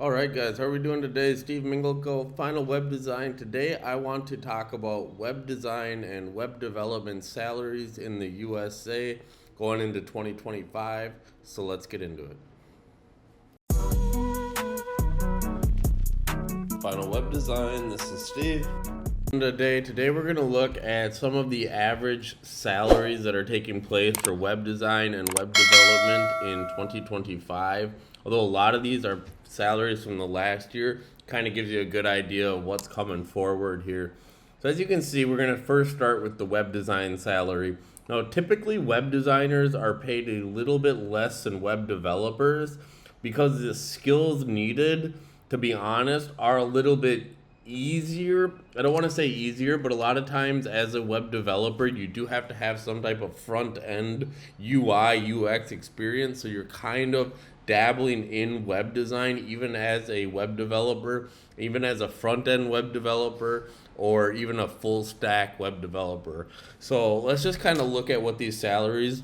All right, guys, how are we doing today? Steve Mingleco, Final Web Design. Today, I want to talk about web design and web development salaries in the USA going into 2025. So let's get into it. Final Web Design, this is Steve. Today we're going to look at some of the average salaries that are taking place for web design and web development in 2025. Although a lot of these are salaries from the last year, kind of gives you a good idea of what's coming forward here. So as you can see, we're going to first start with the web design salary. Now, typically web designers are paid a little bit less than web developers because the skills needed, to be honest, are a little bit easier. I don't want to say easier, but a lot of times as a web developer, you do have to have some type of front end UI, UX experience. So you're kind of dabbling in web design, even as a web developer, even as a front end web developer, or even a full stack web developer. So let's just kind of look at what these salaries.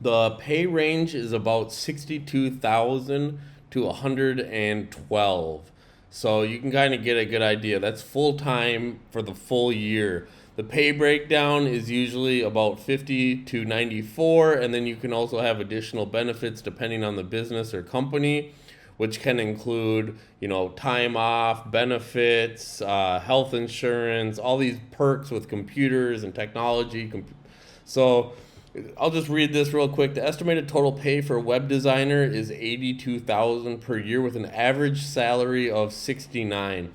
The pay range is about 62,000 to 112. So you can kind of get a good idea. That's full time for the full year. The pay breakdown is usually about 50 to 94, and then you can also have additional benefits depending on the business or company, which can include, time off, benefits, health insurance, all these perks with computers and technology. So I'll just read this real quick. The estimated total pay for a web designer is $82,000 per year with an average salary of $69,000.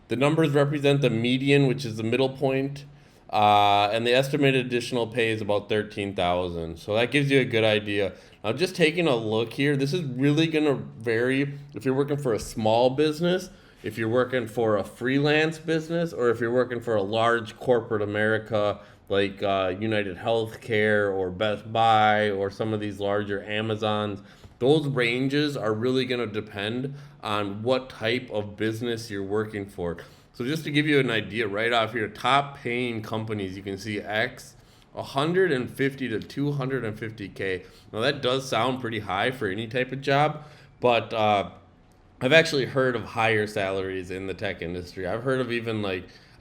The numbers represent the median, which is the middle point, and the estimated additional pay is about $13,000. So that gives you a good idea. Now, just taking a look here, this is really going to vary if you're working for a small business, if you're working for a freelance business, or if you're working for a large corporate America like United Healthcare or Best Buy or some of these larger Amazons. Those ranges are really going to depend on what type of business you're working for. So just to give you an idea right off here, top paying companies, you can see X, 150 to 250K. Now that does sound pretty high for any type of job, but I've actually heard of higher salaries in the tech industry. I've heard of even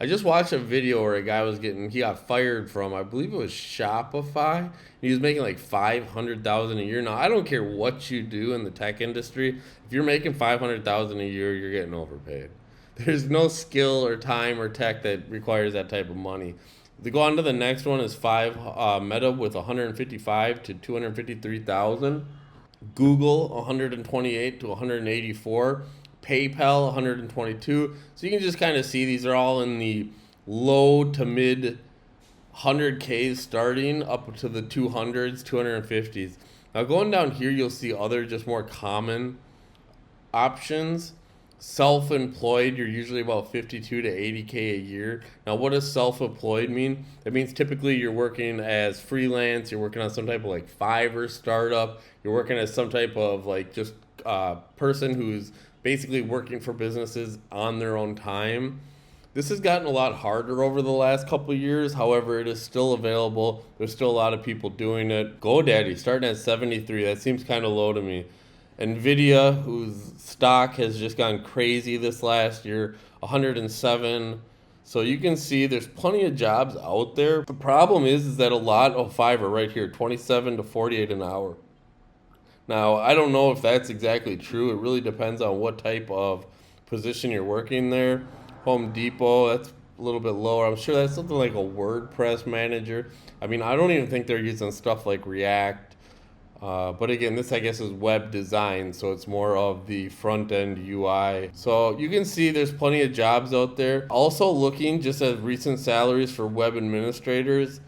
I just watched a video where a guy he got fired from, I believe it was Shopify. He was making like $500,000 a year. Now, I don't care what you do in the tech industry. If you're making $500,000 a year, you're getting overpaid. There's no skill or time or tech that requires that type of money. To go on to the next one is Meta with 155 to 253,000. Google 128 to 184. PayPal 122. So you can just kind of see these are all in the low to mid 100Ks starting up to the 200s, 250s. Now going down here, you'll see other just more common options. Self-employed, you're usually about 52 to 80K a year. Now what does self-employed mean? That means typically you're working as freelance, you're working on some type of Fiverr startup, you're working as some type of just person who's basically working for businesses on their own time. This has gotten a lot harder over the last couple of years. However, it is still available. There's still a lot of people doing it. GoDaddy starting at 73. That seems kind of low to me. Nvidia, whose stock has just gone crazy this last year, 107. So you can see there's plenty of jobs out there. The problem is that a lot of Fiverr right here, 27 to 48 an hour. Now, I don't know if that's exactly true. It really depends on what type of position you're working there. Home Depot, that's a little bit lower. I'm sure that's something like a WordPress manager. I don't even think they're using stuff like React. But again, this I guess is web design, so it's more of the front-end UI. So you can see there's plenty of jobs out there. Also looking just at recent salaries for web administrators,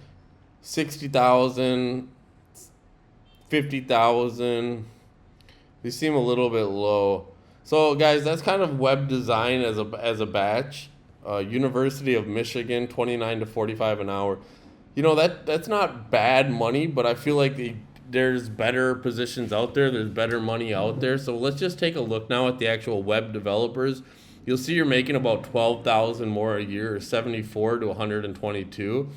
60,000. 50,000. These seem a little bit low. So guys, that's kind of web design as a batch. University of Michigan, 29 to 45 an hour. That's not bad money, but I feel like there's better positions out there. There's better money out there. So let's just take a look now at the actual web developers. You'll see you're making about 12,000 more a year, or 74 to 122.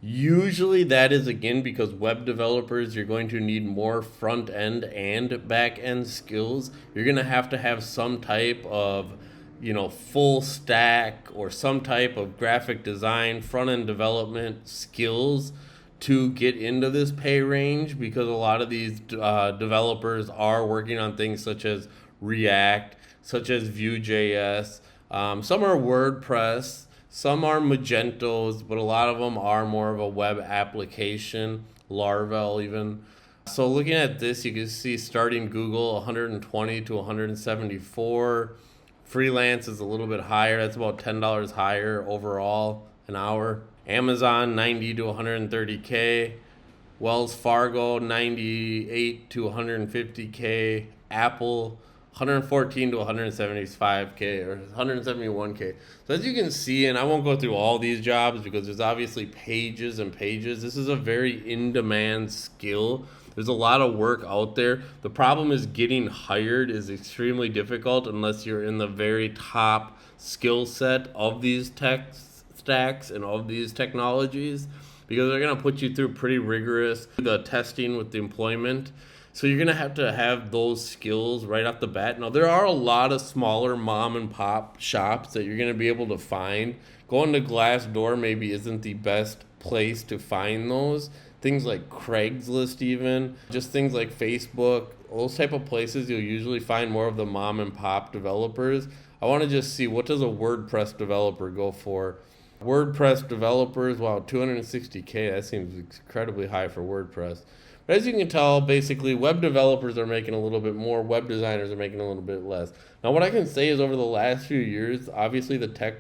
Usually that is, again, because web developers, you're going to need more front end and back end skills. You're going to have some type of, full stack or some type of graphic design, front end development skills to get into this pay range, because a lot of these developers are working on things such as React, such as Vue.js. Some are WordPress. Some are Magentos, but a lot of them are more of a web application, Laravel even. So looking at this, you can see starting Google 120 to 174. Freelance is a little bit higher. That's about $10 higher overall an hour. Amazon 90 to 130K. Wells Fargo 98 to 150K. Apple 114 to 175K or 171K. So as you can see, and I won't go through all these jobs because there's obviously pages and pages. This is a very in-demand skill. There's a lot of work out there. The problem is getting hired is extremely difficult unless you're in the very top skill set of these tech stacks and of these technologies, because they're going to put you through pretty rigorous the testing with the employment. So you're going to have those skills right off the bat. Now, there are a lot of smaller mom and pop shops that you're going to be able to find. Going to Glassdoor maybe isn't the best place to find those. Things like Craigslist even, just things like Facebook, those type of places you'll usually find more of the mom and pop developers. I want to just see, what does a WordPress developer go for? WordPress developers, wow, 260K, that seems incredibly high for WordPress. But as you can tell, basically, web developers are making a little bit more, web designers are making a little bit less. Now, what I can say is over the last few years, obviously the tech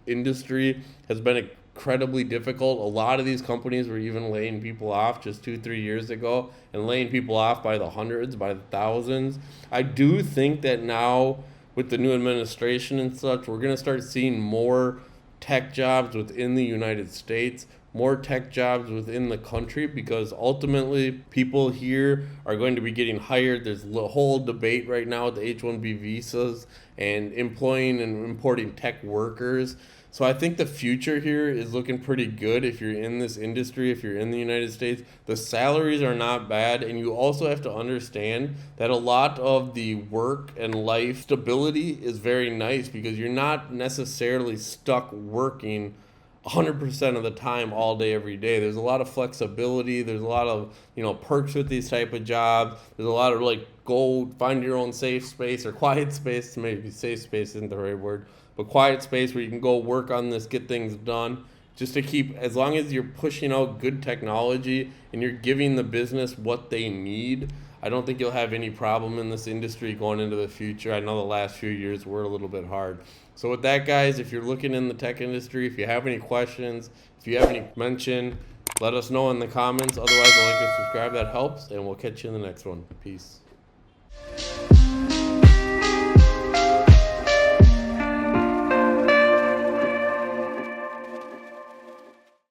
industry has been incredibly difficult. A lot of these companies were even laying people off just 2-3 years ago, and laying people off by the hundreds, by the thousands. I do think that now, with the new administration and such, we're going to start seeing more tech jobs within the United States, more tech jobs within the country, because ultimately people here are going to be getting hired. There's a whole debate right now with the H-1B visas and employing and importing tech workers. So I think the future here is looking pretty good if you're in this industry, if you're in the United States. The salaries are not bad, and you also have to understand that a lot of the work and life stability is very nice, because you're not necessarily stuck working 100% of the time all day every day. There's a lot of flexibility. There's a lot of perks with these type of jobs. There's a lot of go find your own safe space or quiet space. Maybe safe space isn't the right word, but quiet space where you can go work on this, get things done, just to keep, as long as you're pushing out good technology and you're giving the business what they need, I don't think you'll have any problem in this industry going into the future. I know the last few years were a little bit hard. So with that, guys, if you're looking in the tech industry, if you have any questions, if you have any mention, let us know in the comments. Otherwise, like and subscribe. That helps, and we'll catch you in the next one. Peace.